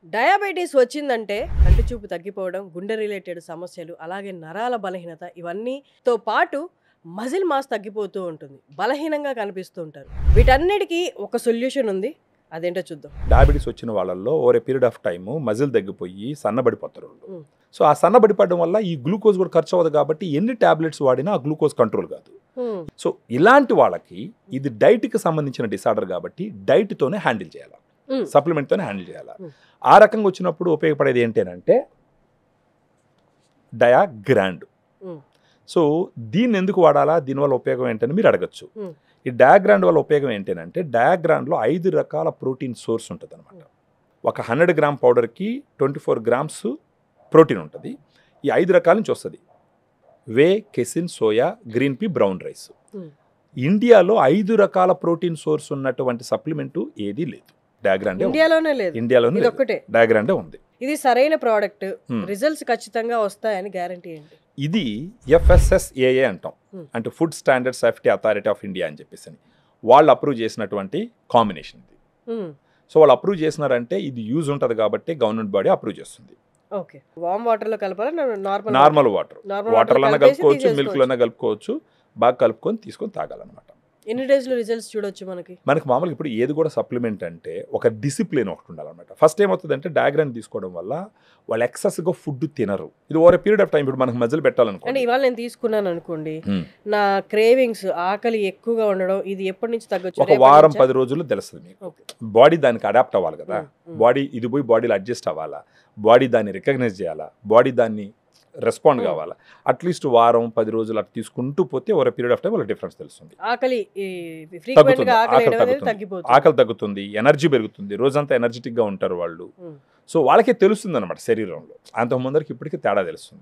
Diabetes వచ్చిందంటే కంటి చూపు తగ్గిపోవడం, గుండె రిలేటెడ్ సమస్యలు, అలాగే నరాల బలహీనత ఇవన్నీతో పాటు మజిల్ మాస్ తగ్గిపోతూ ఉంటుంది. బలహీనంగా కనిపిస్తూ ఉంటారు. వీటన్నిటికీ ఒక సొల్యూషన్ ఉంది. అదేంటో చూద్దాం. డయాబెటీస్ వచ్చిన వాళ్ళల్లో over a period of time muscle తగ్గిపోయి సన్నబడిపోతారు వాళ్ళు. సో ఆ సన్నబడిపడడం వల్ల ఈ గ్లూకోజ్ కూడా ఖర్చు అవ్వదు కాబట్టి ఎన్ని టాబ్లెట్స్ వాడినా ఆ గ్లూకోజ్ కంట్రోల్ కాదు. సో ఇలాంటి వాళ్ళకి ఇది డైట్కి సంబంధించిన డిసార్డర్ కాబట్టి డైట్తోనే హ్యాండిల్ చేయాలి, సప్లిమెంట్తోనే హ్యాండిల్ చేయాలి. ఆ రకంగా వచ్చినప్పుడు ఉపయోగపడేది ఏంటి అంటే డయాగ్రాండ్. సో దీన్ని ఎందుకు వాడాలా, దీనివల్ల ఉపయోగం ఏంటని మీరు అడగచ్చు. ఈ డయాగ్రాండ్ వల్ల ఉపయోగం ఏంటంటే డయాగ్రాండ్లో 5 రకాల ప్రోటీన్ సోర్స్ ఉంటుంది అనమాట. ఒక 100 గ్రామ్ పౌడర్కి 24 గ్రామ్స్ ప్రోటీన్ ఉంటుంది. ఈ 5 రకాల నుంచి వస్తుంది: whey, casein, soya, green pea, brown rice. ఇండియాలో 5 రకాల ప్రోటీన్ సోర్స్ ఉన్నటువంటి సప్లిమెంట్ ఏది లేదు. డయాగ్రాండ్ ఇండియాలోనే లేదు, ఇండియాలోనే ఒకటే డయాగ్రాండే ఉంది. ఇది సరైన ప్రోడక్ట్, రిజల్ట్స్ ఖచ్చితంగా వస్తాయని గ్యారంటీ ఏంటి? ఇది FSSAI అంటాం, అంటే food standard safety authority of India అని చెప్పేసి వాళ్ళు అప్రూవ్ చేసినటువంటి కాంబినేషన్ ఇది. సో వాళ్ళు అప్రూవ్ చేసినారంటే ఇది యూజ్ ఉంటుంది కాబట్టి గవర్నమెంట్ బాడీ అప్రూవ్ చేస్తుంది. ఓకే, వామ్ వాటర్ లో కలపాలా, నార్మల్ వాటర్లోనే కలుపుకోవచ్చు, మిల్క్లోనే కలుపుకోవచ్చు. బాగా కలుపుకొని తీసుకొని తాగాలన్నమాట. ఎన్ని డేస్ లో రిజల్ట్స్ చూడొచ్చు? మనకి మామూలుగా ఇప్పుడు ఏది కూడా సప్లిమెంట్ అంటే ఒక డిసిప్లిన్ ఒకటి ఉండాలన్నమాట. ఫస్ట్ ఏమవుతుంది అంటే డయాగ్రామ్ తీసుకోవడం వల్ల వాళ్ళు ఎక్సెస్గా ఫుడ్ తినరు. ఇది ఓవర్ పీరియడ్ ఆఫ్ టైం ఇప్పుడు మనకు మధ్యలో పెట్టాలనుకోండి. అంటే ఇవాళ నేను తీసుకున్నాను అనుకోండి, నా క్రేవింగ్స్, ఆకలి ఎక్కువగా ఉండడం, ఇది ఎప్పటి నుంచి తగ్గొచ్చు? ఒక వారం 10 రోజుల్లో తెలుస్తుంది మీకు. బాడీ దానికి అడాప్ట్ అవ్వాలి కదా, బాడీ ఇది పోయి బాడీలో అడ్జస్ట్ అవ్వాలా, బాడీ దాన్ని రికగ్నైజ్ చేయాలా, బాడీ దాన్ని రెస్పాండ్ కావాలా. అట్లీస్ట్ వారం 10 రోజులు అట్లా తీసుకుంటూ పోతే ఓవర్ పీరియడ్ ఆఫ్ టైం వాళ్ళ డిఫరెన్స్ తెలుస్తుంది. ఆకలి తగ్గుతుంది, ఎనర్జీ పెరుగుతుంది, రోజంతా ఎనర్జెటిక్ గా ఉంటారు వాళ్ళు. సో వాళ్ళకే తెలుస్తుంది అనమాట శరీరంలో. అంత ముందరికి ఇప్పటికీ తేడా తెలుస్తుంది.